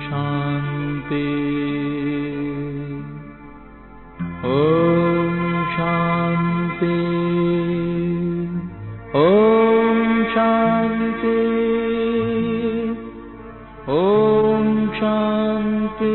ಶಾಂತಿ ಓಂ ಶಾಂತಿ ಓಂ ಶಾಂತಿ ಓಂ ಶಾಂತಿ.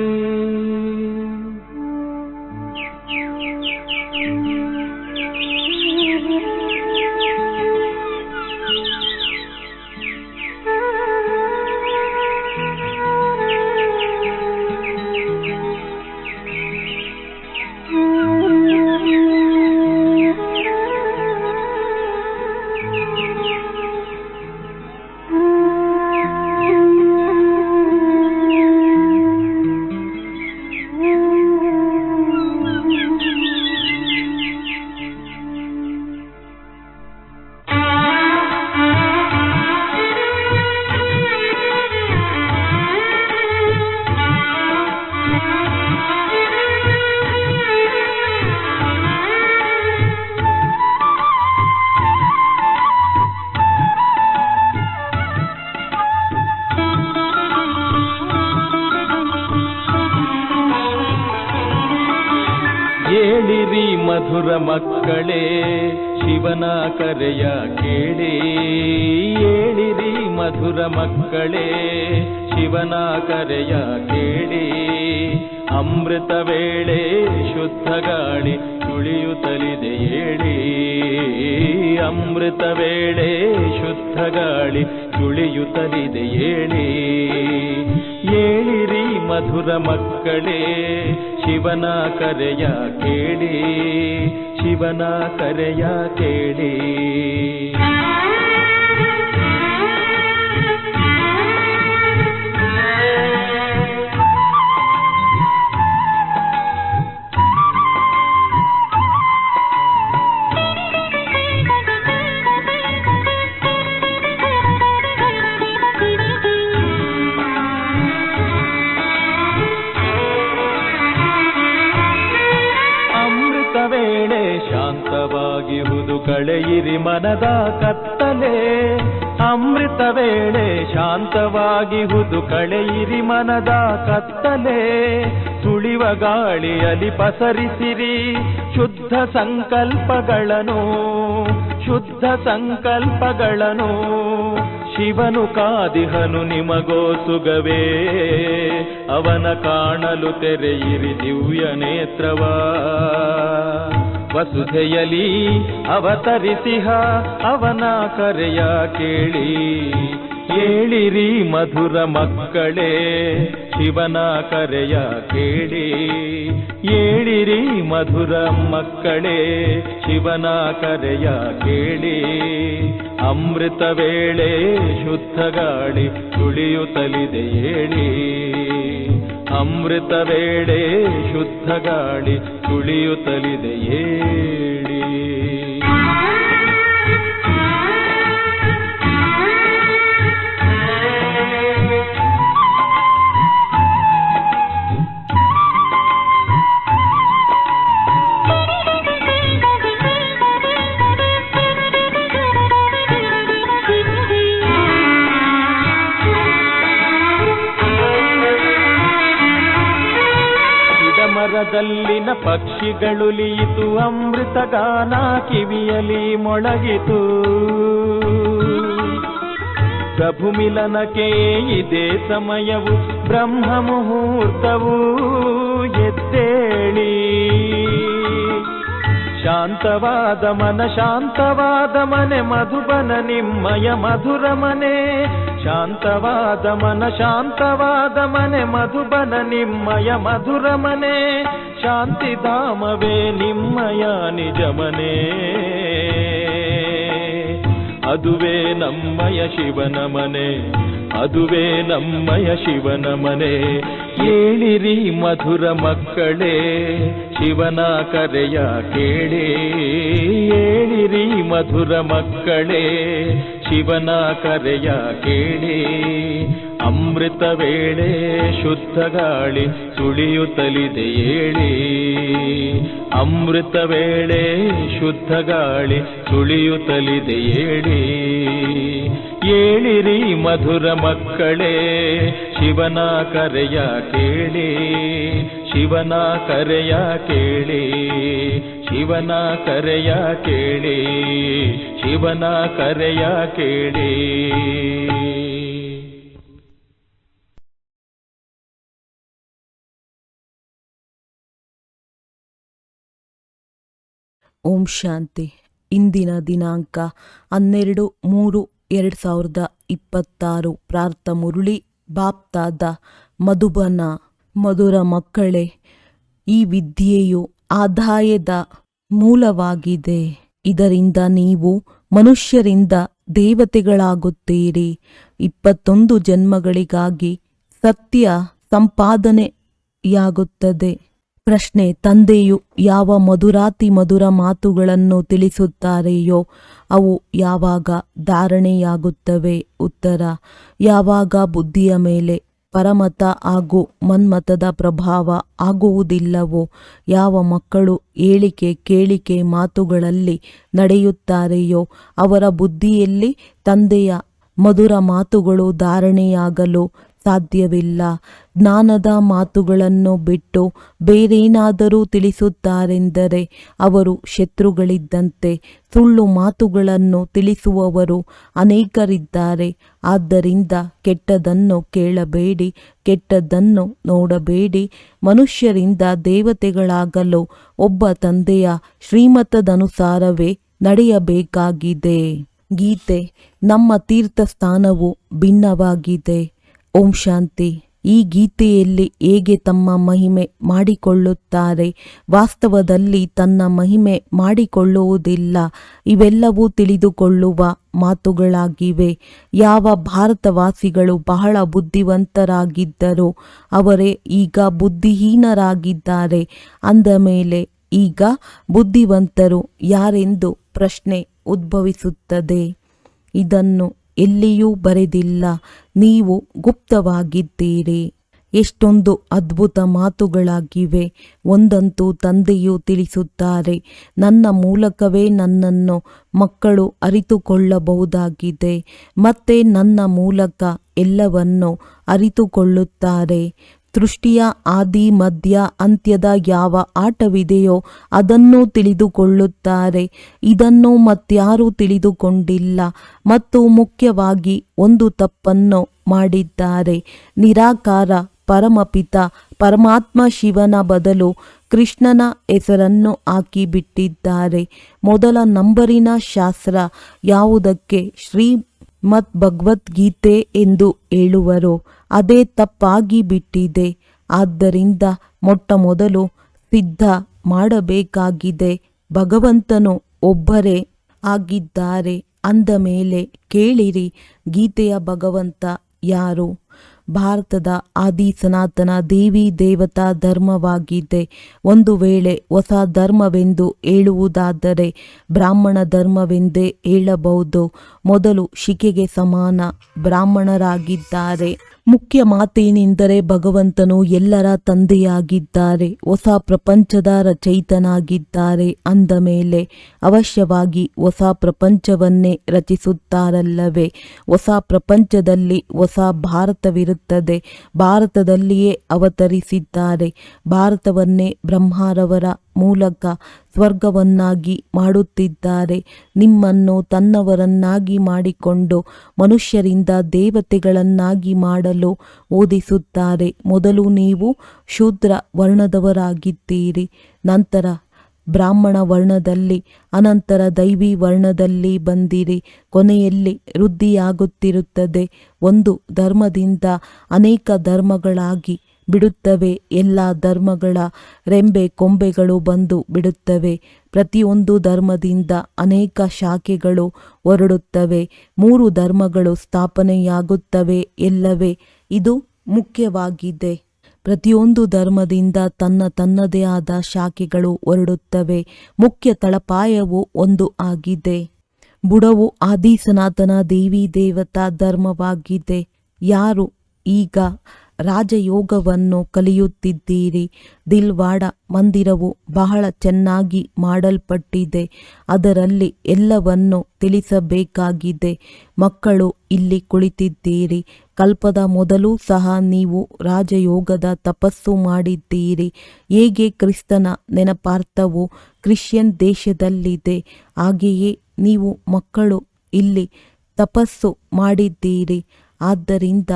ಏಳಿರಿ ಮಧುರ ಮಕ್ಕಳೇ ಶಿವನ ಕರೆಯ ಕೇಳಿ, ಏಳಿರಿ ಮಧುರ ಮಕ್ಕಳೇ ಶಿವನ ಕರೆಯ ಕೇಳಿ. ಅಮೃತ ವೇಳೆ ಶುದ್ಧ ಗಾಳಿ ತುಳಿಯುತ್ತಲಿದೆ ಏಳಿ, ಅಮೃತ ವೇಳೆ ಶುದ್ಧ ಗಾಳಿ ತುಳಿಯುತ್ತಲಿದೆ ಏಳಿ. ಏಳಿರಿ ಮಧುರ ಮಕ್ಕಳೇ ಶಿವನ ಕರೆಯ ಕೇಳಿ, ಶಿವನ ಕರೆಯ ಕೇಳಿ. ವೇಳೆ ಶಾಂತವಾಗಿಹುದು ಕಳೆಯಿರಿ ಮನದ ಕತ್ತಲೆ, ಅಮೃತ ವೇಳೆ ಶಾಂತವಾಗಿಹುದು ಕಳೆಯಿರಿ ಮನದ ಕತ್ತಲೆ. ತುಳಿವ ಗಾಳಿಯಲ್ಲಿ ಪಸರಿಸಿರಿ ಶುದ್ಧ ಸಂಕಲ್ಪಗಳನ್ನು, ಶುದ್ಧ ಸಂಕಲ್ಪಗಳನ್ನು. ಶಿವನು ಕಾದಿಹನು ನಿಮಗೋ ಸುಗವೇ, ಅವನ ಕಾಣಲು ತೆರೆಯಿರಿ ದಿವ್ಯ ನೇತ್ರವ. ವಸುಧೆಯಲಿ ಅವತರಿಸಿಹ ಅವನ ಕರೆಯ ಕೇಳಿ, ಏಳಿರಿ ಮಧುರ ಮಕ್ಕಳೇ ಶಿವನ ಕರೆಯ ಕೇಳಿ. ಏಳಿರಿ ಮಧುರ ಮಕ್ಕಳೇ ಶಿವನ ಕರೆಯ ಕೇಳಿ. ಅಮೃತ ವೇಳೆ ಶುದ್ಧ ಗಾಳಿ ತುಳಿಯುತ್ತಲಿದೆ ಏಳಿ, ಅಮೃತ ವೇಳೆ ಶುದ್ಧ ಗಾಳಿ ತುಳಿಯುತ್ತಲಿದೆ ಏಳಿ. ಮರದಲ್ಲಿನ ಪಕ್ಷಿಗಳುಲಿಯಿತು, ಅಮೃತ ಗಾನ ಕಿವಿಯಲಿ ಮೊಳಗಿತು. ಪ್ರಭು ಮಿಲನಕ್ಕೆ ಇದೇ ಸಮಯವು, ಬ್ರಹ್ಮ ಮುಹೂರ್ತವು ಎದ್ದೇಳಿ. ಶಾಂತವಾದ ಮನ ಶಾಂತವಾದ ಮನೆ ಮಧುಬನ ನಿಮ್ಮಯ ಮಧುರ ಮನೆ. ಶಾಂತವಾದ ಮನ ಶಾಂತವಾದ ಮನೆ ಮಧುಬನ ನಿಮ್ಮಯ ಮಧುರ ಮನೆ. ಶಾಂತಿಧಾಮವೇ ನಿಮ್ಮಯ ನಿಜ ಮನೆ, ಅದುವೇ ನಮ್ಮಯ ಶಿವನ ಮನೆ, ಅದುವೇ ನಮ್ಮಯ ಶಿವನ ಮನೆ. ಏಳಿರಿ ಮಧುರ ಮಕ್ಕಳೇ ಶಿವನ ಕರೆಯ ಕೇಳಿ, ಏಳಿರಿ ಮಧುರ ಮಕ್ಕಳೇ ಶಿವನ ಕರೆಯ ಕೇಳಿ. ಅಮೃತ ವೇಳೆ ಶುದ್ಧ ಗಾಳಿ ತುಳಿಯುತ್ತಲಿದೆ ಏಳಿ, ಅಮೃತ ವೇಳೆ ಶುದ್ಧ ಗಾಳಿ ತುಳಿಯುತ್ತಲಿದೆ ಏಳಿ. ಕೇಳಿರಿ ಮಧುರ ಮಕ್ಕಳೇ, ಶಿವನ ಕರೆಯ ಕೇಳಿ, ಶಿವನ ಕರೆಯ ಕೇಳಿ, ಶಿವನ ಕರೆಯ ಕೇಳಿ, ಶಿವನ ಕರೆಯ ಕೇಳಿ. ಓಂ ಶಾಂತಿ. ಇಂದಿನ ದಿನಾಂಕ 12/3/2026. ಪ್ರಾರ್ಥ ಮುರುಳಿ ಬಾಪ್ತಾದ ಮಧುಬನ. ಮಧುರ ಮಕ್ಕಳೇ, ಈ ವಿದ್ಯೆಯು ಆದಾಯದ ಮೂಲವಾಗಿದೆ. ಇದರಿಂದ ನೀವು ಮನುಷ್ಯರಿಂದ ದೇವತೆಗಳಾಗುತ್ತೀರಿ. 21 ಜನ್ಮಗಳಿಗಾಗಿ ಸತ್ಯ ಸಂಪಾದನೆಯಾಗುತ್ತದೆ. ಪ್ರಶ್ನೆ: ತಂದೆಯು ಯಾವ ಮಧುರಾತಿ ಮಧುರ ಮಾತುಗಳನ್ನು ತಿಳಿಸುತ್ತಾರೆಯೋ ಅವು ಯಾವಾಗ ಧಾರಣೆಯಾಗುತ್ತವೆ? ಉತ್ತರ: ಯಾವಾಗ ಬುದ್ಧಿಯ ಮೇಲೆ ಪರಮತ ಹಾಗೂ ಮನ್ಮತದ ಪ್ರಭಾವ ಆಗುವುದಿಲ್ಲವೋ, ಯಾವ ಮಕ್ಕಳು ಹೇಳಿಕೆ ಕೇಳಿಕೆ ಮಾತುಗಳಲ್ಲಿ ನಡೆಯುತ್ತಾರೆಯೋ ಅವರ ಬುದ್ಧಿಯಲ್ಲಿ ತಂದೆಯ ಮಧುರ ಮಾತುಗಳು ಧಾರಣೆಯಾಗಲು ಸಾಧ್ಯವಿಲ್ಲ. ಜ್ಞಾನದ ಮಾತುಗಳನ್ನು ಬಿಟ್ಟು ಬೇರೇನಾದರೂ ತಿಳಿಸುತ್ತಾರೆಂದರೆ ಅವರು ಶತ್ರುಗಳಿದ್ದಂತೆ. ಸುಳ್ಳು ಮಾತುಗಳನ್ನು ತಿಳಿಸುವವರು ಅನೇಕರಿದ್ದಾರೆ. ಆದ್ದರಿಂದ ಕೆಟ್ಟದ್ದನ್ನು ಕೇಳಬೇಡಿ, ಕೆಟ್ಟದ್ದನ್ನು ನೋಡಬೇಡಿ. ಮನುಷ್ಯರಿಂದ ದೇವತೆಗಳಾಗಲು ಒಬ್ಬ ತಂದೆಯ ಶ್ರೀಮತದನುಸಾರವೇ ನಡೆಯಬೇಕಾಗಿದೆ. ಗೀತೆ: ನಮ್ಮ ತೀರ್ಥಸ್ಥಾನವು ಭಿನ್ನವಾಗಿದೆ. ಓಂ ಶಾಂತಿ. ಈ ಗೀತೆಯಲ್ಲಿ ಹೇಗೆ ತಮ್ಮ ಮಹಿಮೆ ಮಾಡಿಕೊಳ್ಳುತ್ತಾರೆ, ವಾಸ್ತವದಲ್ಲಿ ತನ್ನ ಮಹಿಮೆ ಮಾಡಿಕೊಳ್ಳುವುದಿಲ್ಲ. ಇವೆಲ್ಲವೂ ತಿಳಿದುಕೊಳ್ಳುವ ಮಾತುಗಳಾಗಿವೆ. ಯಾವ ಭಾರತವಾಸಿಗಳು ಬಹಳ ಬುದ್ಧಿವಂತರಾಗಿದ್ದರೋ ಅವರೇ ಈಗ ಬುದ್ಧಿಹೀನರಾಗಿದ್ದಾರೆ. ಅಂದ ಮೇಲೆ ಈಗ ಬುದ್ಧಿವಂತರು ಯಾರೆಂದು ಪ್ರಶ್ನೆ ಉದ್ಭವಿಸುತ್ತದೆ. ಇದನ್ನು ಎಲ್ಲಿಯೂ ಬರೆದಿಲ್ಲ. ನೀವು ಗುಪ್ತವಾಗಿದ್ದೀರಿ. ಎಷ್ಟೊಂದು ಅದ್ಭುತ ಮಾತುಗಳಾಗಿವೆ. ಒಂದಂತೂ ತಂದೆಯು ತಿಳಿಸುತ್ತಾರೆ, ನನ್ನ ಮೂಲಕವೇ ನನ್ನನ್ನು ಮಕ್ಕಳು ಅರಿತುಕೊಳ್ಳಬಹುದಾಗಿದೆ. ಮತ್ತೆ ನನ್ನ ಮೂಲಕ ಎಲ್ಲವನ್ನು ಅರಿತುಕೊಳ್ಳುತ್ತಾರೆ. ಸೃಷ್ಟಿಯ ಆದಿ ಮಧ್ಯ ಅಂತ್ಯದ ಯಾವ ಆಟವಿದೆಯೋ ಅದನ್ನು ತಿಳಿದುಕೊಳ್ಳುತ್ತಾರೆ. ಇದನ್ನು ಮತ್ಯಾರೂ ತಿಳಿದುಕೊಂಡಿಲ್ಲ. ಮತ್ತು ಮುಖ್ಯವಾಗಿ ಒಂದು ತಪ್ಪನ್ನು ಮಾಡಿದ್ದಾರೆ. ನಿರಾಕಾರ ಪರಮಪಿತ ಪರಮಾತ್ಮ ಶಿವನ ಬದಲು ಕೃಷ್ಣನ ಹೆಸರನ್ನು ಹಾಕಿಬಿಟ್ಟಿದ್ದಾರೆ. ಮೊದಲ ನಂಬರಿನ ಶಾಸ್ತ್ರ ಯಾವುದಕ್ಕೆ ಶ್ರೀಮದ್ ಭಗವದ್ಗೀತೆ ಎಂದು ಹೇಳುವರೋ ಅದೇ ತಪ್ಪಾಗಿ ಬಿಟ್ಟಿದೆ. ಆದ್ದರಿಂದ ಮೊಟ್ಟಮೊದಲು ಸಿದ್ಧ ಮಾಡಬೇಕಾಗಿದೆ. ಭಗವಂತನು ಒಬ್ಬರೇ ಆಗಿದ್ದಾರೆ. ಅಂದ ಮೇಲೆ ಕೇಳಿರಿ, ಗೀತೆಯ ಭಗವಂತ ಯಾರು? ಭಾರತದ ಆದಿ ಸನಾತನ ದೇವಿ ದೇವತಾ ಧರ್ಮವಾಗಿದೆ. ಒಂದು ವೇಳೆ ಹೊಸ ಧರ್ಮವೆಂದು ಹೇಳುವುದಾದರೆ ಬ್ರಾಹ್ಮಣ ಧರ್ಮವೆಂದೇ ಹೇಳಬಹುದು. ಮೊದಲು ಶಿಕೆಗೆ ಸಮಾನ ಬ್ರಾಹ್ಮಣರಾಗಿದ್ದಾರೆ. ಮುಖ್ಯ ಮಾತೇನೆಂದರೆ ಭಗವಂತನು ಎಲ್ಲರ ತಂದೆಯಾಗಿದ್ದಾರೆ, ಹೊಸ ಪ್ರಪಂಚದ ರಚಯಿತನಾಗಿದ್ದಾರೆ. ಅಂದ ಮೇಲೆ ಅವಶ್ಯವಾಗಿ ಹೊಸ ಪ್ರಪಂಚವನ್ನೇ ರಚಿಸುತ್ತಾರಲ್ಲವೇ? ಹೊಸ ಪ್ರಪಂಚದಲ್ಲಿ ಹೊಸ ಭಾರತವಿರುತ್ತದೆ. ಭಾರತದಲ್ಲಿಯೇ ಅವತರಿಸಿದ್ದಾರೆ. ಭಾರತವನ್ನೇ ಬ್ರಹ್ಮರವರ ಮೂಲಕ ಸ್ವರ್ಗವನ್ನಾಗಿ ಮಾಡುತ್ತಿದ್ದಾರೆ. ನಿಮ್ಮನ್ನು ತನ್ನವರನ್ನಾಗಿ ಮಾಡಿಕೊಂಡು ಮನುಷ್ಯರಿಂದ ದೇವತೆಗಳನ್ನಾಗಿ ಮಾಡಲು ಓದಿಸುತ್ತಾರೆ. ಮೊದಲು ನೀವು ಶೂದ್ರ ವರ್ಣದವರಾಗಿದ್ದೀರಿ, ನಂತರ ಬ್ರಾಹ್ಮಣ ವರ್ಣದಲ್ಲಿ, ಅನಂತರ ದೈವಿ ವರ್ಣದಲ್ಲಿ ಬಂದಿರಿ. ಕೊನೆಯಲ್ಲಿ ವೃದ್ಧಿಯಾಗುತ್ತಿರುತ್ತದೆ. ಒಂದು ಧರ್ಮದಿಂದ ಅನೇಕ ಧರ್ಮಗಳಾಗಿ ಬಿಡುತ್ತವೆ. ಎಲ್ಲ ಧರ್ಮಗಳ ರೆಂಬೆ ಕೊಂಬೆಗಳು ಬಂದು ಬಿಡುತ್ತವೆ. ಪ್ರತಿಯೊಂದು ಧರ್ಮದಿಂದ ಅನೇಕ ಶಾಖೆಗಳು ಹೊರಡುತ್ತವೆ. 3 ಧರ್ಮಗಳು ಸ್ಥಾಪನೆಯಾಗುತ್ತವೆ ಎಲ್ಲವೇ? ಇದು ಮುಖ್ಯವಾಗಿದೆ. ಪ್ರತಿಯೊಂದು ಧರ್ಮದಿಂದ ತನ್ನದೇ ಆದ ಶಾಖೆಗಳು ಹೊರಡುತ್ತವೆ. ಮುಖ್ಯ ತಳಪಾಯವು ಒಂದು ಆಗಿದೆ. ಬುಡವು ಆದಿ ಸನಾತನ ದೇವಿ ದೇವತಾ ಧರ್ಮವಾಗಿದೆ. ಯಾರು ಈಗ ರಾಜಯೋಗವನ್ನು ಕಲಿಯುತ್ತಿದ್ದೀರಿ. ದಿಲ್ವಾಡ ಮಂದಿರವು ಬಹಳ ಚೆನ್ನಾಗಿ ಮಾಡಲ್ಪಟ್ಟಿದೆ. ಅದರಲ್ಲಿ ಎಲ್ಲವನ್ನು ತಿಳಿಸಬೇಕಾಗಿದೆ. ಮಕ್ಕಳು ಇಲ್ಲಿ ಕುಳಿತಿದ್ದೀರಿ. ಕಲ್ಪದ ಮೊದಲು ಸಹ ನೀವು ರಾಜಯೋಗದ ತಪಸ್ಸು ಮಾಡಿದ್ದೀರಿ. ಹೇಗೆ ಕ್ರಿಸ್ತನ ನೆನಪಾರ್ಥವು ಕ್ರಿಶ್ಚಿಯನ್ ದೇಶದಲ್ಲಿದೆ, ಹಾಗೆಯೇ ನೀವು ಮಕ್ಕಳು ಇಲ್ಲಿ ತಪಸ್ಸು ಮಾಡಿದ್ದೀರಿ. ಆದ್ದರಿಂದ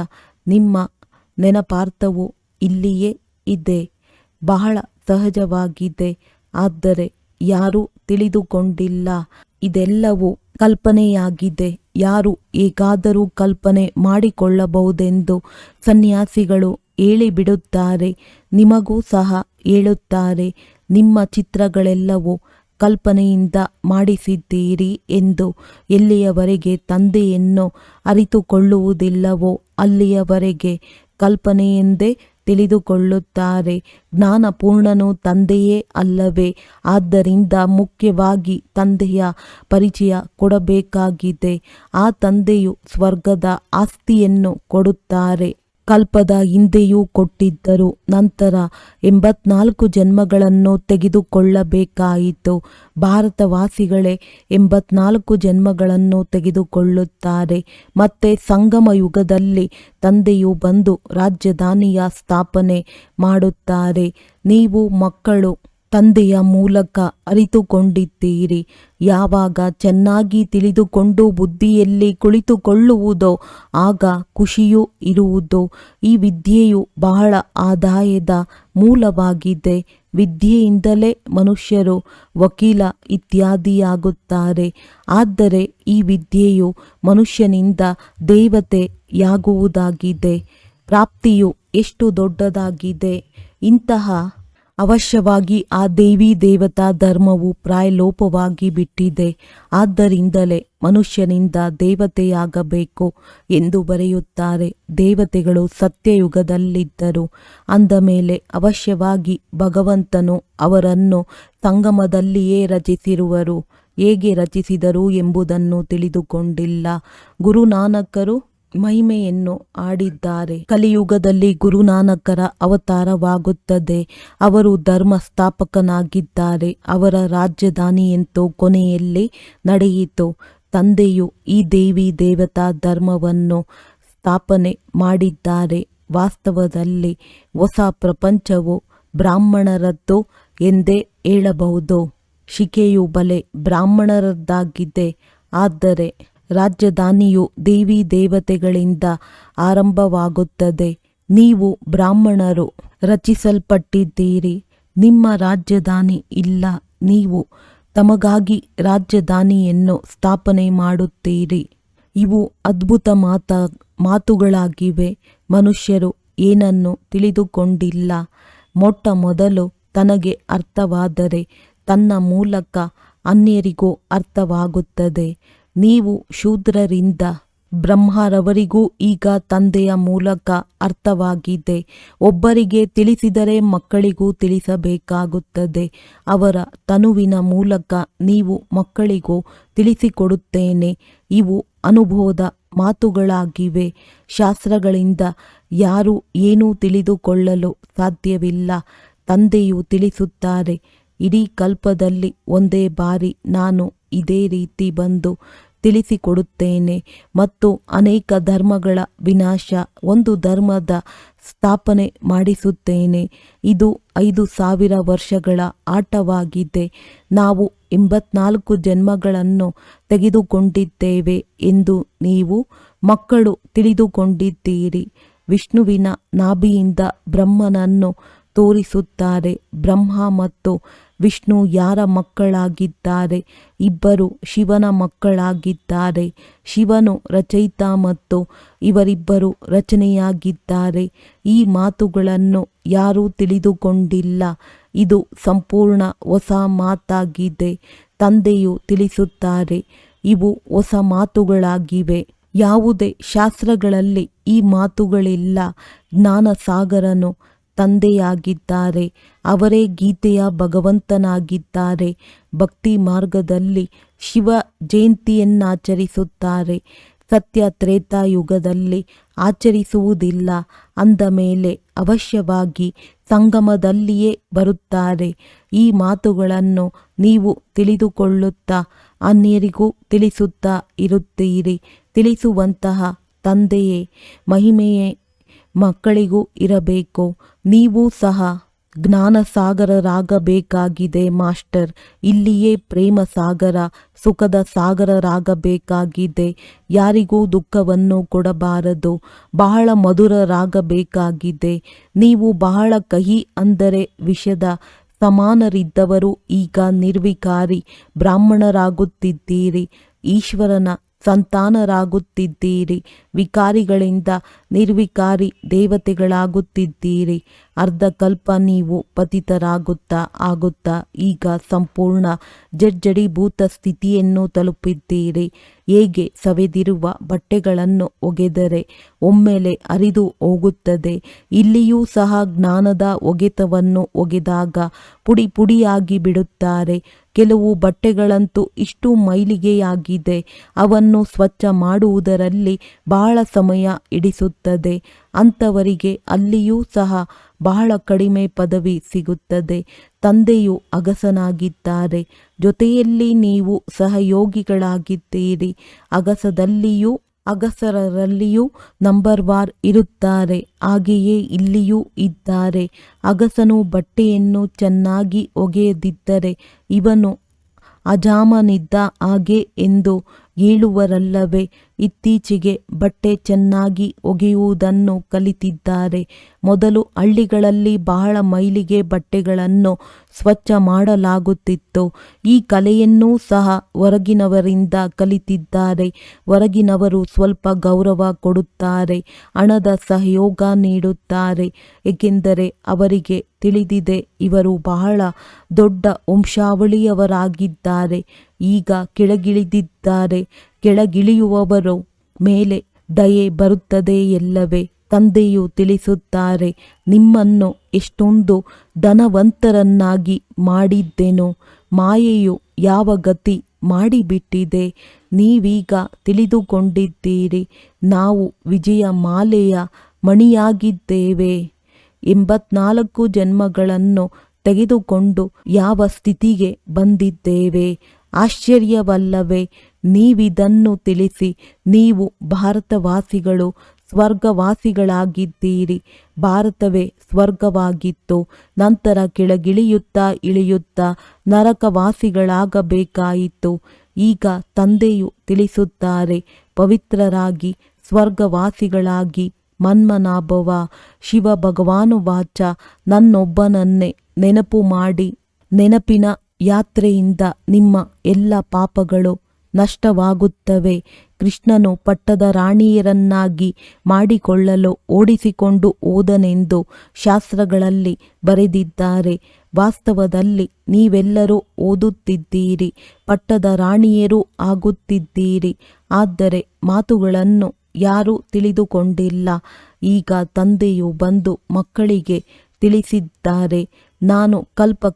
ನಿಮ್ಮ ನೆನಪಾರ್ಥವು ಇಲ್ಲಿಯೇ ಇದೆ. ಬಹಳ ಸಹಜವಾಗಿದೆ, ಆದರೆ ಯಾರೂ ತಿಳಿದುಕೊಂಡಿಲ್ಲ. ಇದೆಲ್ಲವೂ ಕಲ್ಪನೆಯಾಗಿದೆ. ಯಾರು ಹೇಗಾದರೂ ಕಲ್ಪನೆ ಮಾಡಿಕೊಳ್ಳಬಹುದೆಂದು ಸನ್ಯಾಸಿಗಳು ಹೇಳಿಬಿಡುತ್ತಾರೆ. ನಿಮಗೂ ಸಹ ಹೇಳುತ್ತಾರೆ, ನಿಮ್ಮ ಚಿತ್ರಗಳೆಲ್ಲವೂ ಕಲ್ಪನೆಯಿಂದ ಮಾಡಿಸಿದ್ದೀರಿ ಎಂದು. ಎಲ್ಲಿಯವರೆಗೆ ತಂದೆಯನ್ನು ಅರಿತುಕೊಳ್ಳುವುದಿಲ್ಲವೋ ಅಲ್ಲಿಯವರೆಗೆ ಕಲ್ಪನೆಯೆಂದೇ ತಿಳಿದುಕೊಳ್ಳುತ್ತಾರೆ. ಜ್ಞಾನಪೂರ್ಣನು ತಂದೆಯೇ ಅಲ್ಲವೇ? ಆದ್ದರಿಂದ ಮುಖ್ಯವಾಗಿ ತಂದೆಯ ಪರಿಚಯ ಕೊಡಬೇಕಾಗಿದೆ. ಆ ತಂದೆಯು ಸ್ವರ್ಗದ ಆಸ್ತಿಯನ್ನು ಕೊಡುತ್ತಾರೆ. ಕಲ್ಪದ ಹಿಂದೆಯೂ ಕೊಟ್ಟಿದ್ದರು. ನಂತರ 84 ಜನ್ಮಗಳನ್ನು ತೆಗೆದುಕೊಳ್ಳಬೇಕಾಯಿತು. ಭಾರತವಾಸಿಗಳೇ 84 ಜನ್ಮಗಳನ್ನು ತೆಗೆದುಕೊಳ್ಳುತ್ತಾರೆ. ಮತ್ತೆ ಸಂಗಮ ಯುಗದಲ್ಲಿ ತಂದೆಯು ಬಂದು ರಾಜಧಾನಿಯ ಸ್ಥಾಪನೆ ಮಾಡುತ್ತಾರೆ. ನೀವು ಮಕ್ಕಳು ತಂದೆಯ ಮೂಲಕ ಅರಿತುಕೊಂಡಿದ್ದೀರಿ. ಯಾವಾಗ ಚೆನ್ನಾಗಿ ತಿಳಿದುಕೊಂಡು ಬುದ್ಧಿಯಲ್ಲಿ ಕುಳಿತುಕೊಳ್ಳುವುದೋ ಆಗ ಖುಷಿಯೂ ಇರುವುದು. ಈ ವಿದ್ಯೆಯು ಬಹಳ ಆದಾಯದ ಮೂಲವಾಗಿದೆ. ವಿದ್ಯೆಯಿಂದಲೇ ಮನುಷ್ಯರು ವಕೀಲ ಇತ್ಯಾದಿಯಾಗುತ್ತಾರೆ. ಆದರೆ ಈ ವಿದ್ಯೆಯು ಮನುಷ್ಯನಿಂದ ದೇವತೆಯಾಗುವುದಾಗಿದೆ. ಪ್ರಾಪ್ತಿಯು ಎಷ್ಟು ದೊಡ್ಡದಾಗಿದೆ! ಇಂತಹ ಅವಶ್ಯವಾಗಿ ಆ ದೇವಿ ದೇವತಾ ಧರ್ಮವು ಪ್ರಾಯಲೋಪವಾಗಿ ಬಿಟ್ಟಿದೆ. ಆದ್ದರಿಂದಲೇ ಮನುಷ್ಯನಿಂದ ದೇವತೆಯಾಗಬೇಕು ಎಂದು ಬರೆಯುತ್ತಾರೆ. ದೇವತೆಗಳು ಸತ್ಯಯುಗದಲ್ಲಿದ್ದರು. ಅಂದ ಮೇಲೆ ಅವಶ್ಯವಾಗಿ ಭಗವಂತನು ಅವರನ್ನು ಸಂಗಮದಲ್ಲಿಯೇ ರಚಿಸಿರುವರು. ಹೇಗೆ ರಚಿಸಿದರು ಎಂಬುದನ್ನು ತಿಳಿದುಕೊಂಡಿಲ್ಲ. ಗುರುನಾನಕರು ಮಹಿಮೆಯನ್ನು ಆಡಿದ್ದಾರೆ. ಕಲಿಯುಗದಲ್ಲಿ ಗುರುನಾನಕರ ಅವತಾರವಾಗುತ್ತದೆ. ಅವರು ಧರ್ಮ ಸ್ಥಾಪಕನಾಗಿದ್ದಾರೆ. ಅವರ ರಾಜಧಾನಿಯಂತೂ ಕೊನೆಯಲ್ಲಿ ನಡೆಯಿತು. ತಂದೆಯು ಈ ದೇವಿ ದೇವತಾ ಧರ್ಮವನ್ನು ಸ್ಥಾಪನೆ ಮಾಡಿದ್ದಾರೆ. ವಾಸ್ತವದಲ್ಲಿ ಹೊಸ ಪ್ರಪಂಚವು ಬ್ರಾಹ್ಮಣರದ್ದು ಎಂದೇ ಹೇಳಬಹುದು. ಶಿಕೆಯು ಬಲೆ ಬ್ರಾಹ್ಮಣರದ್ದಾಗಿದೆ. ಆದರೆ ರಾಜಧಾನಿಯು ದೇವಿ ದೇವತೆಗಳಿಂದ ಆರಂಭವಾಗುತ್ತದೆ. ನೀವು ಬ್ರಾಹ್ಮಣರು ರಚಿಸಲ್ಪಟ್ಟಿದ್ದೀರಿ. ನಿಮ್ಮ ರಾಜಧಾನಿ ಇಲ್ಲ. ನೀವು ತಮಗಾಗಿ ರಾಜಧಾನಿಯನ್ನು ಸ್ಥಾಪನೆ ಮಾಡುತ್ತೀರಿ. ಇವು ಅದ್ಭುತ ಮಾತುಗಳಾಗಿವೆ. ಮನುಷ್ಯರು ಏನನ್ನು ತಿಳಿದುಕೊಂಡಿಲ್ಲ. ಮೊಟ್ಟ ಮೊದಲು ತನಗೆ ಅರ್ಥವಾದರೆ ತನ್ನ ಮೂಲಕ ಅನ್ಯರಿಗೂ ಅರ್ಥವಾಗುತ್ತದೆ. ನೀವು ಶೂದ್ರರಿಂದ ಬ್ರಹ್ಮರವರಿಗೂ ಈಗ ತಂದೆಯ ಮೂಲಕ ಅರ್ಥವಾಗಿದೆ. ಒಬ್ಬರಿಗೆ ತಿಳಿಸಿದರೆ ಮಕ್ಕಳಿಗೂ ತಿಳಿಸಬೇಕಾಗುತ್ತದೆ. ಅವರ ತನುವಿನ ಮೂಲಕ ನೀವು ಮಕ್ಕಳಿಗೂ ತಿಳಿಸಿಕೊಡುತ್ತೇನೆ. ಇವು ಅನುಭವದ ಮಾತುಗಳಾಗಿವೆ. ಶಾಸ್ತ್ರಗಳಿಂದ ಯಾರೂ ಏನೂ ತಿಳಿದುಕೊಳ್ಳಲು ಸಾಧ್ಯವಿಲ್ಲ. ತಂದೆಯು ತಿಳಿಸುತ್ತಾರೆ, ಇಡೀ ಕಲ್ಪದಲ್ಲಿ ಒಂದೇ ಬಾರಿ ನಾನು ಇದೇ ರೀತಿ ಬಂದು ತಿಳಿಸಿಕೊಡುತ್ತೇನೆ ಮತ್ತು ಅನೇಕ ಧರ್ಮಗಳ ವಿನಾಶ, ಒಂದು ಧರ್ಮದ ಸ್ಥಾಪನೆ ಮಾಡಿಸುತ್ತೇನೆ. ಇದು 5000 ವರ್ಷಗಳ ಆಟವಾಗಿದೆ. ನಾವು 84 ಜನ್ಮಗಳನ್ನು ತೆಗೆದುಕೊಂಡಿದ್ದೇವೆ ಎಂದು ನೀವು ಮಕ್ಕಳು ತಿಳಿದುಕೊಂಡಿದ್ದೀರಿ. ವಿಷ್ಣುವಿನ ನಾಭಿಯಿಂದ ಬ್ರಹ್ಮನನ್ನು ತೋರಿಸುತ್ತಾರೆ. ಬ್ರಹ್ಮ ಮತ್ತು ವಿಷ್ಣು ಯಾರ ಮಕ್ಕಳಾಗಿದ್ದಾರೆ? ಇಬ್ಬರು ಶಿವನ ಮಕ್ಕಳಾಗಿದ್ದಾರೆ. ಶಿವನು ರಚಯಿತ ಮತ್ತು ಇವರಿಬ್ಬರು ರಚನೆಯಾಗಿದ್ದಾರೆ. ಈ ಮಾತುಗಳನ್ನು ಯಾರೂ ತಿಳಿದುಕೊಂಡಿಲ್ಲ. ಇದು ಸಂಪೂರ್ಣ ಹೊಸ ಮಾತಾಗಿದೆ. ತಂದೆಯು ತಿಳಿಸುತ್ತಾರೆ, ಇವು ಹೊಸ ಮಾತುಗಳಾಗಿವೆ. ಯಾವುದೇ ಶಾಸ್ತ್ರಗಳಲ್ಲಿ ಈ ಮಾತುಗಳಿಲ್ಲ. ಜ್ಞಾನಸಾಗರನು ತಂದೆಯಾಗಿದ್ದಾರೆ. ಅವರೇ ಗೀತೆಯ ಭಗವಂತನಾಗಿದ್ದಾರೆ. ಭಕ್ತಿ ಮಾರ್ಗದಲ್ಲಿ ಶಿವ ಜಯಂತಿಯನ್ನಾಚರಿಸುತ್ತಾರೆ. ಸತ್ಯ ತ್ರೇತಾಯುಗದಲ್ಲಿ ಆಚರಿಸುವುದಿಲ್ಲ. ಅಂದ ಮೇಲೆ ಅವಶ್ಯವಾಗಿ ಸಂಗಮದಲ್ಲಿಯೇ ಬರುತ್ತಾರೆ. ಈ ಮಾತುಗಳನ್ನು ನೀವು ತಿಳಿದುಕೊಳ್ಳುತ್ತಾ ಅನ್ಯರಿಗೂ ತಿಳಿಸುತ್ತಾ ಇರುತ್ತೀರಿ. ತಿಳಿಸುವಂತಹ ತಂದೆಯೇ ಮಹಿಮೆಯೇ ಮಕ್ಕಳಿಗೂ ಇರಬೇಕು. ನೀವು ಸಹ ಜ್ಞಾನಸಾಗರರಾಗಬೇಕಾಗಿದೆ ಮಾಸ್ಟರ್. ಇಲ್ಲಿಯೇ ಪ್ರೇಮ ಸಾಗರ, ಸುಖದ ಸಾಗರರಾಗಬೇಕಾಗಿದೆ. ಯಾರಿಗೂ ದುಃಖವನ್ನು ಕೊಡಬಾರದು. ಬಹಳ ಮಧುರರಾಗಬೇಕಾಗಿದೆ. ನೀವು ಬಹಳ ಕಹಿ ಅಂದರೆ ವಿಷದ ಸಮಾನರಿದ್ದವರು ಈಗ ನಿರ್ವಿಕಾರಿ ಬ್ರಾಹ್ಮಣರಾಗುತ್ತಿದ್ದೀರಿ. ಈಶ್ವರನ ಸಂತಾನರಾಗುತ್ತಿದ್ದೀರಿ. ವಿಕಾರಿಗಳಿಂದ ನಿರ್ವಿಕಾರಿ ದೇವತೆಗಳಾಗುತ್ತಿದ್ದೀರಿ. ಅರ್ಧಕಲ್ಪ ನೀವು ಪತಿತರಾಗುತ್ತಾ ಆಗುತ್ತಾ ಈಗ ಸಂಪೂರ್ಣ ಜಡ್ಜಡೀಭೂತ ಸ್ಥಿತಿಯನ್ನು ತಲುಪಿದ್ದೀರಿ. ಹೇಗೆ ಸವೆದಿರುವ ಬಟ್ಟೆಗಳನ್ನು ಒಗೆದರೆ ಒಮ್ಮೆಲೆ ಹರಿದು ಹೋಗುತ್ತದೆ, ಇಲ್ಲಿಯೂ ಸಹ ಜ್ಞಾನದ ಒಗೆತವನ್ನು ಒಗೆದಾಗ ಪುಡಿ ಪುಡಿಯಾಗಿ ಬಿಡುತ್ತಾರೆ. ಕೆಲವು ಬಟ್ಟೆಗಳಂತೂ ಇಷ್ಟು ಮೈಲಿಗೆಯಾಗಿದೆ, ಅವನ್ನು ಸ್ವಚ್ಛ ಮಾಡುವುದರಲ್ಲಿ ಬಹಳ ಸಮಯ ಹಿಡಿಸುತ್ತದೆ. ಅಂಥವರಿಗೆ ಅಲ್ಲಿಯೂ ಸಹ ಬಹಳ ಕಡಿಮೆ ಪದವಿ ಸಿಗುತ್ತದೆ. ತಂದೆಯು ಅಗಸನಾಗಿದ್ದಾರೆ, ಜೊತೆಯಲ್ಲಿ ನೀವು ಸಹಯೋಗಿಗಳಾಗಿದ್ದೀರಿ. ಅಗಸರಲ್ಲಿಯೂ ನಂಬರ್ ವಾರ್ ಇರುತ್ತಾರೆ. ಹಾಗೆಯೇ ಇಲ್ಲಿಯೂ ಇದ್ದಾರೆ. ಅಗಸನು ಬಟ್ಟೆಯನ್ನು ಚೆನ್ನಾಗಿ ಒಗೆಯದಿದ್ದರೆ ಇವನು ಅಜಾಮನಿದ್ದ ಹಾಗೆ ಎಂದು ಹೇಳುವರಲ್ಲವೇ. ಇತ್ತೀಚೆಗೆ ಬಟ್ಟೆ ಚೆನ್ನಾಗಿ ಒಗೆಯುವುದನ್ನು ಕಲಿತಿದ್ದಾರೆ. ಮೊದಲು ಹಳ್ಳಿಗಳಲ್ಲಿ ಬಹಳ ಮೈಲಿಗೆ ಬಟ್ಟೆಗಳನ್ನು ಸ್ವಚ್ಛ ಮಾಡಲಾಗುತ್ತಿತ್ತು. ಈ ಕಲೆಯನ್ನೂ ಸಹ ಹೊರಗಿನವರಿಂದ ಕಲಿತಿದ್ದಾರೆ. ಹೊರಗಿನವರು ಸ್ವಲ್ಪ ಗೌರವ ಕೊಡುತ್ತಾರೆ, ಹಣದ ಸಹಯೋಗ ನೀಡುತ್ತಾರೆ. ಏಕೆಂದರೆ ಅವರಿಗೆ ತಿಳಿದಿದೆ ಇವರು ಬಹಳ ದೊಡ್ಡ ವಂಶಾವಳಿಯವರಾಗಿದ್ದಾರೆ. ಈಗ ಕೆಳಗಿಳಿದಿದ್ದಾರೆ. ಕೆಳಗಿಳಿಯುವವರು ಮೇಲೆ ದಯೆ ಬರುತ್ತದೆ ಎಲ್ಲವೇ. ತಂದೆಯು ತಿಳಿಸುತ್ತಾರೆ, ನಿಮ್ಮನ್ನು ಎಷ್ಟೊಂದು ಧನವಂತರನ್ನಾಗಿ ಮಾಡಿದ್ದೆನು. ಮಾಯೆಯು ಯಾವ ಗತಿ ಮಾಡಿಬಿಟ್ಟಿದೆ. ನೀವೀಗ ತಿಳಿದುಕೊಂಡಿದ್ದೀರಿ. ನಾವು ವಿಜಯ ಮಾಲೆಯ ಮಣಿಯಾಗಿದ್ದೇವೆ. 84 ಜನ್ಮಗಳನ್ನು ತೆಗೆದುಕೊಂಡು ಯಾವ ಸ್ಥಿತಿಗೆ ಬಂದಿದ್ದೇವೆ. ಆಶ್ಚರ್ಯವಲ್ಲವೇ? ನೀವಿದನ್ನು ತಿಳಿಸಿ. ನೀವು ಭಾರತವಾಸಿಗಳು ಸ್ವರ್ಗವಾಸಿಗಳಾಗಿದ್ದೀರಿ. ಭಾರತವೇ ಸ್ವರ್ಗವಾಗಿತ್ತು. ನಂತರ ಕೆಳಗಿಳಿಯುತ್ತಾ ಇಳಿಯುತ್ತಾ ನರಕವಾಸಿಗಳಾಗಬೇಕಾಯಿತು. ಈಗ ತಂದೆಯು ತಿಳಿಸುತ್ತಾರೆ, ಪವಿತ್ರರಾಗಿ ಸ್ವರ್ಗವಾಸಿಗಳಾಗಿ ಮನ್ಮನಾಭವ. ಶಿವ ಭಗವಾನುವಾಚ, ನನ್ನೊಬ್ಬನನ್ನೇ ನೆನಪು ಮಾಡಿ. ನೆನಪಿನ ಯಾತ್ರೆಯಿಂದ ನಿಮ್ಮ ಎಲ್ಲ ಪಾಪಗಳು ನಷ್ಟವಾಗುತ್ತವೆ. ಕೃಷ್ಣನು ಪಟ್ಟದ ರಾಣಿಯರನ್ನಾಗಿ ಮಾಡಿಕೊಳ್ಳಲು ಓಡಿಸಿಕೊಂಡು ಹೋದನೆಂದು ಶಾಸ್ತ್ರಗಳಲ್ಲಿ ಬರೆದಿದ್ದಾರೆ. ವಾಸ್ತವದಲ್ಲಿ ನೀವೆಲ್ಲರೂ ಓದುತ್ತಿದ್ದೀರಿ, ಪಟ್ಟದ ರಾಣಿಯರೂ ಆಗುತ್ತಿದ್ದೀರಿ. ಆದರೆ ಮಾತುಗಳನ್ನು ಯಾರೂ ತಿಳಿದುಕೊಂಡಿಲ್ಲ. ಈಗ ತಂದೆಯು ಬಂದು ಮಕ್ಕಳಿಗೆ ತಿಳಿಸಿದ್ದಾರೆ, ನಾನು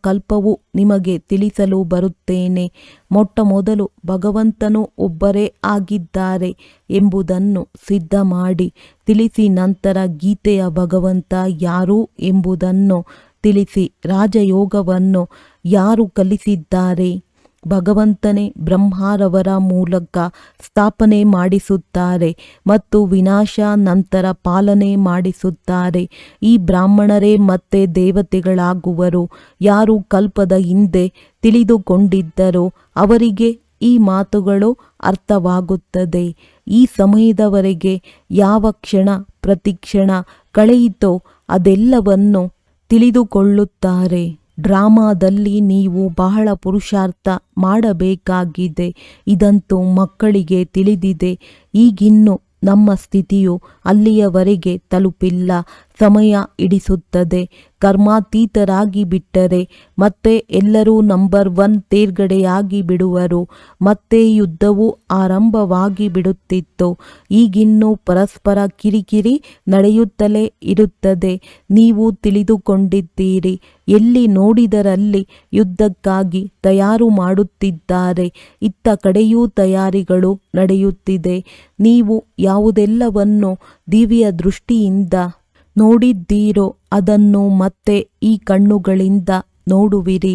ಕಲ್ಪವೂ ನಿಮಗೆ ತಿಳಿಸಲು ಬರುತ್ತೇನೆ. ಮೊಟ್ಟಮೊದಲು ಭಗವಂತನು ಒಬ್ಬರೇ ಆಗಿದ್ದಾರೆ ಎಂಬುದನ್ನು ಸಿದ್ಧ ಮಾಡಿ ತಿಳಿಸಿ. ನಂತರ ಗೀತೆಯ ಭಗವಂತ ಯಾರು ಎಂಬುದನ್ನು ತಿಳಿಸಿ. ರಾಜಯೋಗವನ್ನು ಯಾರು ಕಲಿಸಿದ್ದಾರೆ? ಭಗವಂತನೇ ಬ್ರಹ್ಮರವರ ಮೂಲಕ ಸ್ಥಾಪನೆ ಮಾಡಿಸುತ್ತಾರೆ ಮತ್ತು ವಿನಾಶ ನಂತರ ಪಾಲನೆ ಮಾಡಿಸುತ್ತಾರೆ. ಈ ಬ್ರಾಹ್ಮಣರೇ ಮತ್ತೆ ದೇವತೆಗಳಾಗುವರು. ಯಾರು ಕಲ್ಪದ ಹಿಂದೆ ತಿಳಿದುಕೊಂಡಿದ್ದರೋ ಅವರಿಗೆ ಈ ಮಾತುಗಳು ಅರ್ಥವಾಗುತ್ತದೆ. ಈ ಸಮಯದವರೆಗೆ ಯಾವ ಕ್ಷಣ ಪ್ರತಿಕ್ಷಣ ಕಳೆಯಿತೋ ಅದೆಲ್ಲವನ್ನು ತಿಳಿದುಕೊಳ್ಳುತ್ತಾರೆ. ಡ್ರಾಮಾದಲ್ಲಿ ನೀವು ಬಹಳ ಪುರುಷಾರ್ಥ ಮಾಡಬೇಕಾಗಿದೆ. ಇದಂತೂ ಮಕ್ಕಳಿಗೆ ತಿಳಿದಿದೆ. ಈಗಿನ್ನು ನಮ್ಮ ಸ್ಥಿತಿಯು ಅಲ್ಲಿಯವರೆಗೆ ತಲುಪಿಲ್ಲ. ಸಮಯ ಹಿಡಿಸುತ್ತದೆ. ಕರ್ಮಾತೀತರಾಗಿ ಬಿಟ್ಟರೆ ಮತ್ತೆ ಎಲ್ಲರೂ ನಂಬರ್ 1 ತೇರ್ಗಡೆಯಾಗಿ ಬಿಡುವರು. ಮತ್ತೆ ಯುದ್ಧವು ಆರಂಭವಾಗಿ ಬಿಡುತ್ತಿತ್ತು. ಈಗಿನ್ನೂ ಪರಸ್ಪರ ಕಿರಿಕಿರಿ ನಡೆಯುತ್ತಲೇ ಇರುತ್ತದೆ. ನೀವು ತಿಳಿದುಕೊಂಡಿದ್ದೀರಿ. ಎಲ್ಲಿ ನೋಡಿದರಲ್ಲಿ ಯುದ್ಧಕ್ಕಾಗಿ ತಯಾರು ಮಾಡುತ್ತಿದ್ದಾರೆ. ಇತ್ತ ಕಡೆಯೂ ತಯಾರಿಗಳು ನಡೆಯುತ್ತಿದೆ. ನೀವು ಯಾವುದೆಲ್ಲವನ್ನು ದಿವ್ಯ ದೃಷ್ಟಿಯಿಂದ ನೋಡಿದ್ದೀರೋ ಅದನ್ನು ಮತ್ತೆ ಈ ಕಣ್ಣುಗಳಿಂದ ನೋಡುವಿರಿ.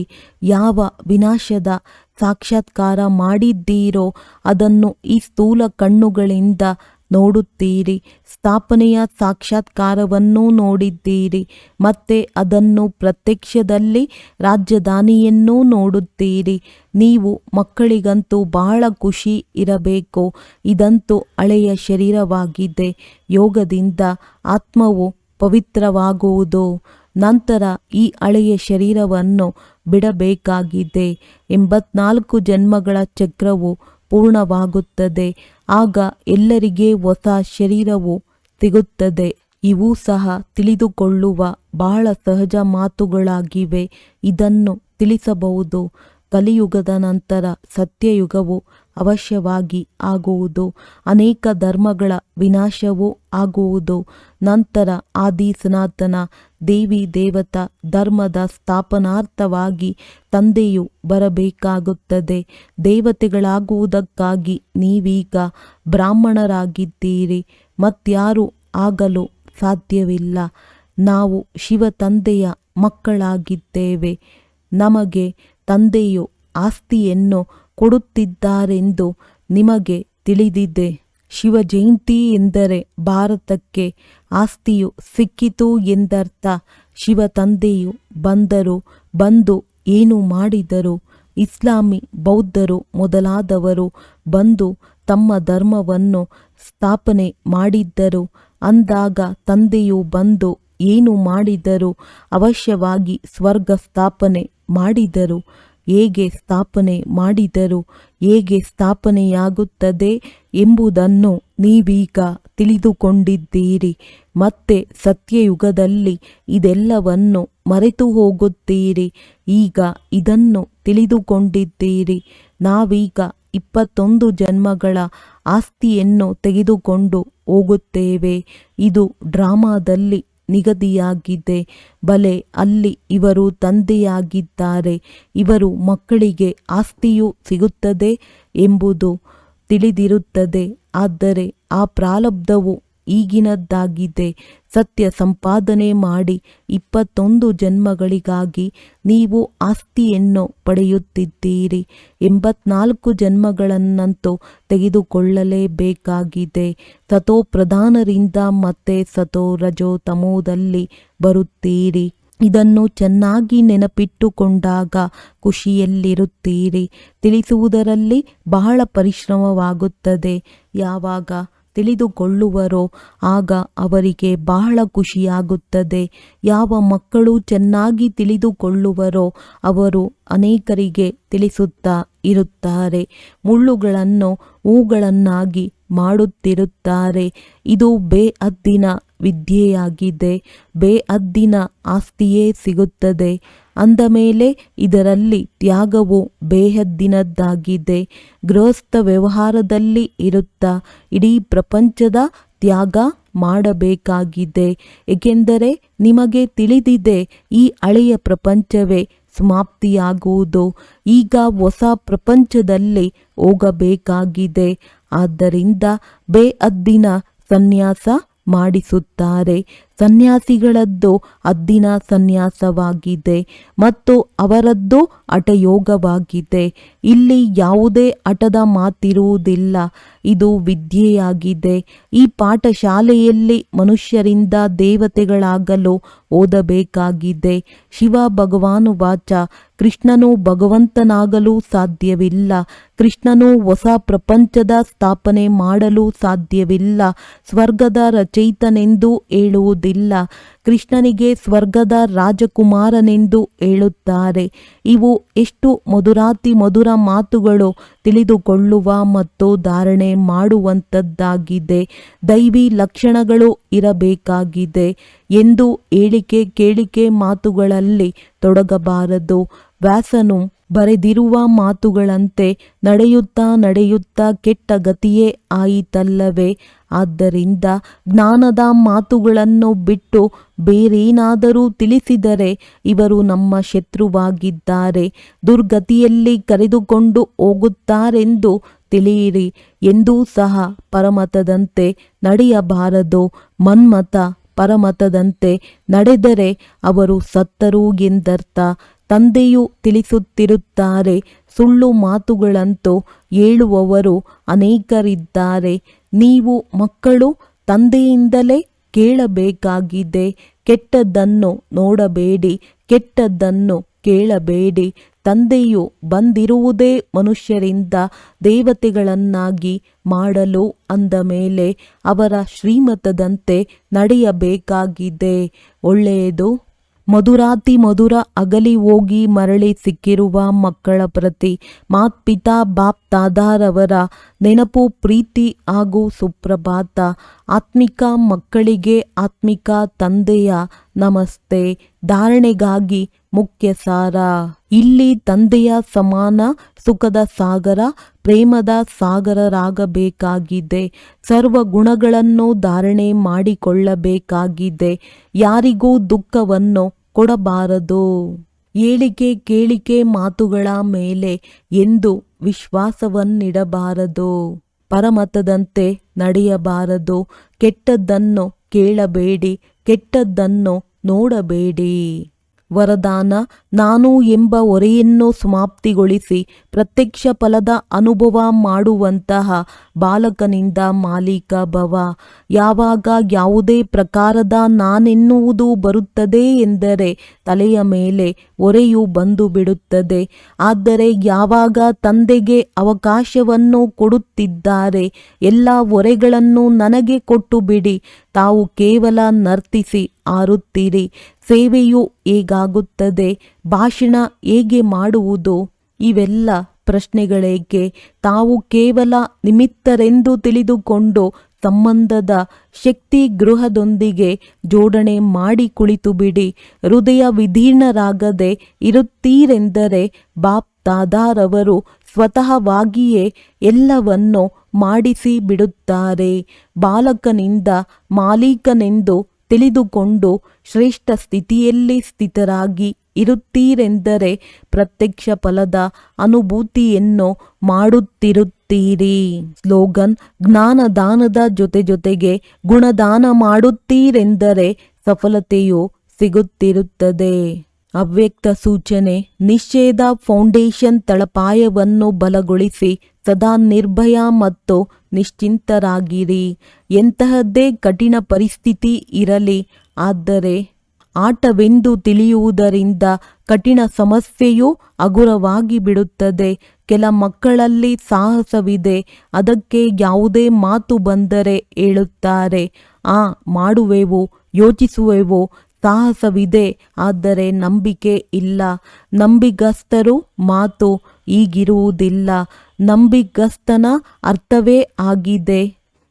ಯಾವ ವಿನಾಶದ ಸಾಕ್ಷಾತ್ಕಾರ ಮಾಡಿದ್ದೀರೋ ಅದನ್ನು ಈ ಸ್ಥೂಲ ಕಣ್ಣುಗಳಿಂದ ನೋಡುತ್ತೀರಿ. ಸ್ಥಾಪನೆಯ ಸಾಕ್ಷಾತ್ಕಾರವನ್ನೂ ನೋಡಿದ್ದೀರಿ. ಮತ್ತೆ ಅದನ್ನು ಪ್ರತ್ಯಕ್ಷದಲ್ಲಿ ರಾಜಧಾನಿಯನ್ನೂ ನೋಡುತ್ತೀರಿ. ನೀವು ಮಕ್ಕಳಿಗಂತೂ ಬಹಳ ಖುಷಿ ಇರಬೇಕು. ಇದಂತೂ ಹಳೆಯ ಶರೀರವಾಗಿದೆ. ಯೋಗದಿಂದ ಆತ್ಮವು ಪವಿತ್ರವಾಗುವುದು. ನಂತರ ಈ ಹಳೆಯ ಶರೀರವನ್ನು ಬಿಡಬೇಕಾಗಿದೆ. 84 ಜನ್ಮಗಳ ಚಕ್ರವು ಪೂರ್ಣವಾಗುತ್ತದೆ. ಆಗ ಎಲ್ಲರಿಗೆ ಹೊಸ ಶರೀರವು ಸಿಗುತ್ತದೆ. ಇವು ಸಹ ತಿಳಿದುಕೊಳ್ಳುವ ಬಹಳ ಸಹಜ ಮಾತುಗಳಾಗಿವೆ. ಇದನ್ನು ತಿಳಿಸಬಹುದು. ಕಲಿಯುಗದ ನಂತರ ಸತ್ಯಯುಗವು ಅವಶ್ಯವಾಗಿ ಆಗುವುದು. ಅನೇಕ ಧರ್ಮಗಳ ವಿನಾಶವೂ ಆಗುವುದು. ನಂತರ ಆದಿ ಸನಾತನ ದೇವಿ ದೇವತಾ ಧರ್ಮದ ಸ್ಥಾಪನಾರ್ಥವಾಗಿ ತಂದೆಯು ಬರಬೇಕಾಗುತ್ತದೆ. ದೇವತೆಗಳಾಗುವುದಕ್ಕಾಗಿ ನೀವೀಗ ಬ್ರಾಹ್ಮಣರಾಗಿದ್ದೀರಿ. ಮತ್ಯಾರೂ ಆಗಲು ಸಾಧ್ಯವಿಲ್ಲ. ನಾವು ಶಿವ ತಂದೆಯ ಮಕ್ಕಳಾಗಿದ್ದೇವೆ. ನಮಗೆ ತಂದೆಯು ಆಸ್ತಿಯನ್ನು ಕೊಡುತ್ತಿದ್ದಾರೆಂದು ನಿಮಗೆ ತಿಳಿದಿದೆ. ಶಿವ ಜಯಂತಿ ಎಂದರೆ ಭಾರತಕ್ಕೆ ಆಸ್ತಿಯು ಸಿಕ್ಕಿತು ಎಂದರ್ಥ. ಶಿವ ತಂದೆಯು ಬಂದು ಏನು ಮಾಡಿದರು? ಇಸ್ಲಾಮಿ ಬೌದ್ಧರು ಮೊದಲಾದವರು ಬಂದು ತಮ್ಮ ಧರ್ಮವನ್ನು ಸ್ಥಾಪನೆ ಮಾಡಿದ್ದರು. ಅಂದಾಗ ತಂದೆಯು ಬಂದು ಏನು ಮಾಡಿದರು? ಅವಶ್ಯವಾಗಿ ಸ್ವರ್ಗ ಸ್ಥಾಪನೆ ಮಾಡಿದರು. ಹೇಗೆ ಸ್ಥಾಪನೆ ಮಾಡಿದರು? ಹೇಗೆ ಸ್ಥಾಪನೆಯಾಗುತ್ತದೆ ಎಂಬುದನ್ನು ನೀವೀಗ ತಿಳಿದುಕೊಂಡಿದ್ದೀರಿ. ಮತ್ತೆ ಸತ್ಯಯುಗದಲ್ಲಿ ಇದೆಲ್ಲವನ್ನು ಮರೆತು ಹೋಗುತ್ತೀರಿ. ಈಗ ಇದನ್ನು ತಿಳಿದುಕೊಂಡಿದ್ದೀರಿ. ನಾವೀಗ 21 ಜನ್ಮಗಳ ಆಸ್ತಿಯನ್ನು ತೆಗೆದುಕೊಂಡು ಹೋಗುತ್ತೇವೆ. ಇದು ಡ್ರಾಮಾದಲ್ಲಿ ನಿಗದಿಯಾಗಿದೆ. ಬಲೆ, ಅಲ್ಲಿ ಇವರು ತಂದೆಯಾಗಿದ್ದಾರೆ. ಇವರು ಮಕ್ಕಳಿಗೆ ಆಸ್ತಿಯೂ ಸಿಗುತ್ತದೆ ಎಂಬುದು ತಿಳಿದಿರುತ್ತದೆ. ಆದರೆ ಆ ಪ್ರಾರಬ್ಧವು ಈಗಿನದ್ದಾಗಿದೆ. ಸತ್ಯ ಸಂಪಾದನೆ ಮಾಡಿ 21 ಜನ್ಮಗಳಿಗಾಗಿ ನೀವು ಆಸ್ತಿಯನ್ನು ಪಡೆಯುತ್ತಿದ್ದೀರಿ. 84 ಜನ್ಮಗಳನ್ನಂತೂ ತೆಗೆದುಕೊಳ್ಳಲೇಬೇಕಾಗಿದೆ. ಸತೋ ಪ್ರಧಾನರಿಂದ ಮತ್ತೆ ಸತೋ ರಜೋ ತಮೋದಲ್ಲಿ ಬರುತ್ತೀರಿ. ಇದನ್ನು ಚೆನ್ನಾಗಿ ನೆನಪಿಟ್ಟುಕೊಂಡಾಗ ಖುಷಿಯಲ್ಲಿರುತ್ತೀರಿ. ತಿಳಿಸುವುದರಲ್ಲಿ ಬಹಳ ಪರಿಶ್ರಮವಾಗುತ್ತದೆ. ಯಾವಾಗ ತಿಳಿದುಕೊಳ್ಳುವರೋ ಆಗ ಅವರಿಗೆ ಬಹಳ ಖುಷಿಯಾಗುತ್ತದೆ. ಯಾವ ಮಕ್ಕಳು ಚೆನ್ನಾಗಿ ತಿಳಿದುಕೊಳ್ಳುವರೋ ಅವರು ಅನೇಕರಿಗೆ ತಿಳಿಸುತ್ತಾ ಇರುತ್ತಾರೆ. ಮುಳ್ಳುಗಳನ್ನು ಹೂಗಳನ್ನಾಗಿ ಮಾಡುತ್ತಿರುತ್ತಾರೆ. ಇದು ಬೇಅದ್ದಿನ ವಿದ್ಯೆಯಾಗಿದೆ. ಬೇಅದ್ದಿನ ಆಸ್ತಿಯೇ ಸಿಗುತ್ತದೆ. ಅಂದ ಮೇಲೆ ಇದರಲ್ಲಿ ತ್ಯಾಗವು ಬೇಹದ್ದಿನದ್ದಾಗಿದೆ. ಗೃಹಸ್ಥ ವ್ಯವಹಾರದಲ್ಲಿ ಇರುತ್ತಾ ಇಡೀ ಪ್ರಪಂಚದ ತ್ಯಾಗ ಮಾಡಬೇಕಾಗಿದೆ. ಏಕೆಂದರೆ ನಿಮಗೆ ತಿಳಿದಿದೆ, ಈ ಹಳೆಯ ಪ್ರಪಂಚವೇ ಸಮಾಪ್ತಿಯಾಗುವುದು. ಈಗ ಹೊಸ ಪ್ರಪಂಚದಲ್ಲಿ ಹೋಗಬೇಕಾಗಿದೆ. ಆದ್ದರಿಂದ ಬೇಅದ್ದಿನ ಸನ್ಯಾಸ ಮಾಡಿಸುತ್ತಾರೆ. ಸನ್ಯಾಸಿಗಳದ್ದು ಅದ್ದಿನ ಸನ್ಯಾಸವಾಗಿದೆ ಮತ್ತು ಅವರದ್ದು ಹಠಯೋಗವಾಗಿದೆ. ಇಲ್ಲಿ ಯಾವುದೇ ಹಠದ ಮಾತಿರುವುದಿಲ್ಲ. ಇದು ವಿದ್ಯೆಯಾಗಿದೆ. ಈ ಪಾಠಶಾಲೆಯಲ್ಲಿ ಮನುಷ್ಯರಿಂದ ದೇವತೆಗಳಾಗಲು ಓದಬೇಕಾಗಿದೆ. ಶಿವ ಭಗವಾನುವಾಚ, ಕೃಷ್ಣನು ಭಗವಂತನಾಗಲು ಸಾಧ್ಯವಿಲ್ಲ. ಕೃಷ್ಣನು ಹೊಸ ಪ್ರಪಂಚದ ಸ್ಥಾಪನೆ ಮಾಡಲು ಸಾಧ್ಯವಿಲ್ಲ. ಸ್ವರ್ಗದ ರಚಯಿತನೆಂದು ಹೇಳುವುದಿಲ್ಲ. ಹೇಳುವುದಿಲ್ಲ. ಕೃಷ್ಣನಿಗೆ ಸ್ವರ್ಗದ ರಾಜಕುಮಾರನೆಂದು ಹೇಳುತ್ತಾರೆ. ಇವು ಎಷ್ಟು ಮಧುರಾತಿ ಮಧುರ ಮಾತುಗಳು, ತಿಳಿದುಕೊಳ್ಳುವ ಮತ್ತು ಧಾರಣೆ ಮಾಡುವಂಥದ್ದಾಗಿದೆ. ದೈವಿ ಲಕ್ಷಣಗಳು ಇರಬೇಕಾಗಿದೆ ಎಂದು ಹೇಳಿಕೆ ಕೇಳಿಕೆ ಮಾತುಗಳಲ್ಲಿ ತೊಡಗಬಾರದು. ವ್ಯಾಸನು ಬರೆದಿರುವ ಮಾತುಗಳಂತೆ ನಡೆಯುತ್ತಾ ನಡೆಯುತ್ತಾ ಕೆಟ್ಟ ಗತಿಯೇ ಆಯಿತಲ್ಲವೇ? ಆದ್ದರಿಂದ ಜ್ಞಾನದ ಮಾತುಗಳನ್ನು ಬಿಟ್ಟು ಬೇರೇನಾದರೂ ತಿಳಿಸಿದರೆ ಇವರು ನಮ್ಮ ಶತ್ರುವಾಗಿದ್ದಾರೆ, ದುರ್ಗತಿಯಲ್ಲಿ ಕರೆದುಕೊಂಡು ಹೋಗುತ್ತಾರೆಂದು ತಿಳಿಯಿರಿ. ಎಂದೂ ಸಹ ಪರಮತದಂತೆ ನಡೆಯಬಾರದು. ಮನ್ಮಥ ಪರಮತದಂತೆ ನಡೆದರೆ ಅವರು ಸತ್ತರು ಎಂದರ್ಥ. ತಂದೆಯು ತಿಳಿಸುತ್ತಿರುತ್ತಾರೆ, ಸುಳ್ಳು ಮಾತುಗಳಂತೂ ಹೇಳುವವರು ಅನೇಕರಿದ್ದಾರೆ. ನೀವು ಮಕ್ಕಳು ತಂದೆಯಿಂದಲೇ ಕೇಳಬೇಕಾಗಿದೆ. ಕೆಟ್ಟದ್ದನ್ನು ನೋಡಬೇಡಿ, ಕೆಟ್ಟದ್ದನ್ನು ಕೇಳಬೇಡಿ. ತಂದೆಯು ಬಂದಿರುವುದೇ ಮನುಷ್ಯರಿಂದ ದೇವತೆಗಳನ್ನಾಗಿ ಮಾಡಲು. ಅಂದ ಮೇಲೆ ಅವರ ಶ್ರೀಮತದಂತೆ ನಡೆಯಬೇಕಾಗಿದೆ. ಒಳ್ಳೆಯದು. ಮಧುರಾತಿ ಮಧುರ ಅಗಲಿ ಹೋಗಿ ಮರಳಿ ಸಿಕ್ಕಿರುವ ಮಕ್ಕಳ ಪ್ರತಿ ಮಾತ್ಪಿತಾ ಬಾಪ್ ದಾದಾರವರ ನೆನಪು, ಪ್ರೀತಿ ಹಾಗೂ ಸುಪ್ರಭಾತ. ಆತ್ಮಿಕ ಮಕ್ಕಳಿಗೆ ಆತ್ಮಿಕ ತಂದೆಯ ನಮಸ್ತೆ. ಧಾರಣೆಗಾಗಿ ಮುಖ್ಯ ಸಾರ. ಇಲ್ಲಿ ತಂದೆಯ ಸಮಾನ ಸುಖದ ಸಾಗರ, ಪ್ರೇಮದ ಸಾಗರರಾಗಬೇಕಾಗಿದೆ. ಸರ್ವ ಗುಣಗಳನ್ನು ಧಾರಣೆ ಮಾಡಿಕೊಳ್ಳಬೇಕಾಗಿದೆ. ಯಾರಿಗೂ ದುಃಖವನ್ನು ಕೊಡಬಾರದು. ಹೇಳಿಕೆ ಕೇಳಿಕೆ ಮಾತುಗಳ ಮೇಲೆ ಎಂದು ವಿಶ್ವಾಸವನ್ನಿಡಬಾರದು. ಪರಮತದಂತೆ ನಡೆಯಬಾರದು. ಕೆಟ್ಟದ್ದನ್ನು ಕೇಳಬೇಡಿ, ಕೆಟ್ಟದ್ದನ್ನು ನೋಡಬೇಡಿ. ವರದಾನ: ನಾನು ಎಂಬ ಹೊರೆಯನ್ನು ಸಮಾಪ್ತಿಗೊಳಿಸಿ ಪ್ರತ್ಯಕ್ಷ ಫಲದ ಅನುಭವ ಮಾಡುವಂತಹ ಬಾಲಕನಿಂದ ಮಾಲೀಕ ಭವ. ಯಾವಾಗ ಯಾವುದೇ ಪ್ರಕಾರದ ನಾನೆನ್ನುವುದು ಬರುತ್ತದೆ ಎಂದರೆ ತಲೆಯ ಮೇಲೆ ಹೊರೆಯು ಬಂದು ಬಿಡುತ್ತದೆ. ಆದರೆ ಯಾವಾಗ ತಂದೆಗೆ ಅವಕಾಶವನ್ನು ಕೊಡುತ್ತಿದ್ದಾರೆ, ಎಲ್ಲ ಹೊರೆಗಳನ್ನು ನನಗೆ ಕೊಟ್ಟು ಬಿಡಿ, ತಾವು ಕೇವಲ ನರ್ತಿಸಿ ಆರುತ್ತೀರಿ. ಸೇವೆಯು ಹೇಗಾಗುತ್ತದೆ, ಭಾಷಣ ಹೇಗೆ ಮಾಡುವುದು, ಇವೆಲ್ಲ ಪ್ರಶ್ನೆಗಳೇಕೆ? ತಾವು ಕೇವಲ ನಿಮಿತ್ತರೆಂದು ತಿಳಿದುಕೊಂಡು ಸಂಬಂಧದ ಶಕ್ತಿ ಗೃಹದೊಂದಿಗೆ ಜೋಡಣೆ ಮಾಡಿ ಕುಳಿತು ಬಿಡಿ. ಹೃದಯ ವಿದೀರ್ಣರಾಗದೆ ಇರುತ್ತೀರೆಂದರೆ ಬಾಪ್ ದಾದಾರವರು ಸ್ವತಃವಾಗಿಯೇ ಎಲ್ಲವನ್ನು ಮಾಡಿಸಿ ಬಿಡುತ್ತಾರೆ. ಬಾಲಕನಿಂದ ಮಾಲೀಕನೆಂದು ತಿಳಿದುಕೊಂಡು ಶ್ರೇಷ್ಠ ಸ್ಥಿತಿಯಲ್ಲಿ ಸ್ಥಿತರಾಗಿ ಇರುತ್ತೀರೆಂದರೆ ಪ್ರತ್ಯಕ್ಷ ಫಲದ ಅನುಭೂತಿಯನ್ನು ಮಾಡುತ್ತಿರುತ್ತೀರಿ. ಸ್ಲೋಗನ್: ಜ್ಞಾನದಾನದ ಜೊತೆ ಜೊತೆಗೆ ಗುಣದಾನ ಮಾಡುತ್ತೀರೆಂದರೆ ಸಫಲತೆಯು ಸಿಗುತ್ತಿರುತ್ತದೆ. ಅವ್ಯಕ್ತ ಸೂಚನೆ: ನಿಶ್ಚಯದ ಫೌಂಡೇಶನ್ ತಳಪಾಯವನ್ನು ಬಲಗೊಳಿಸಿ ಸದಾ ನಿರ್ಭಯ ಮತ್ತು ನಿಶ್ಚಿಂತರಾಗಿರಿ. ಎಂತಹದ್ದೇ ಕಠಿಣ ಪರಿಸ್ಥಿತಿ ಇರಲಿ, ಆದರೆ ಆಟವೆಂದು ತಿಳಿಯುವುದರಿಂದ ಕಠಿಣ ಸಮಸ್ಯೆಯು ಹಗುರವಾಗಿ ಬಿಡುತ್ತದೆ. ಕೆಲ ಮಕ್ಕಳಲ್ಲಿ ಸಾಹಸವಿದೆ, ಅದಕ್ಕೆ ಯಾವುದೇ ಮಾತು ಬಂದರೆ ಹೇಳುತ್ತಾರೆ, ಮಾಡುವೆವು, ಯೋಚಿಸುವೆವು. ಸಾಹಸವಿದೆ, ಆದರೆ ನಂಬಿಕೆ ಇಲ್ಲ. ನಂಬಿಗಸ್ತರು ಮಾತು ಹೀಗಿರುವುದಿಲ್ಲ. ನಂಬಿಗಸ್ತನ ಅರ್ಥವೇ ಆಗಿದೆ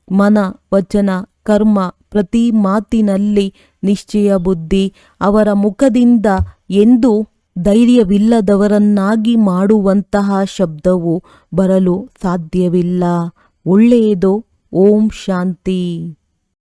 ಮನ, ವಚನ, ಕರ್ಮ. ಪ್ರತಿ ಮಾತಿನಲ್ಲಿ ನಿಶ್ಚಯ ಬುದ್ಧಿ. ಅವರ ಮುಖದಿಂದ ಎಂದು ಧೈರ್ಯವಿಲ್ಲದವರನ್ನಾಗಿ ಮಾಡುವಂತಹ ಶಬ್ದವು ಬರಲು ಸಾಧ್ಯವಿಲ್ಲ. ಒಳ್ಳೆಯದು. ಓಂ ಶಾಂತಿ.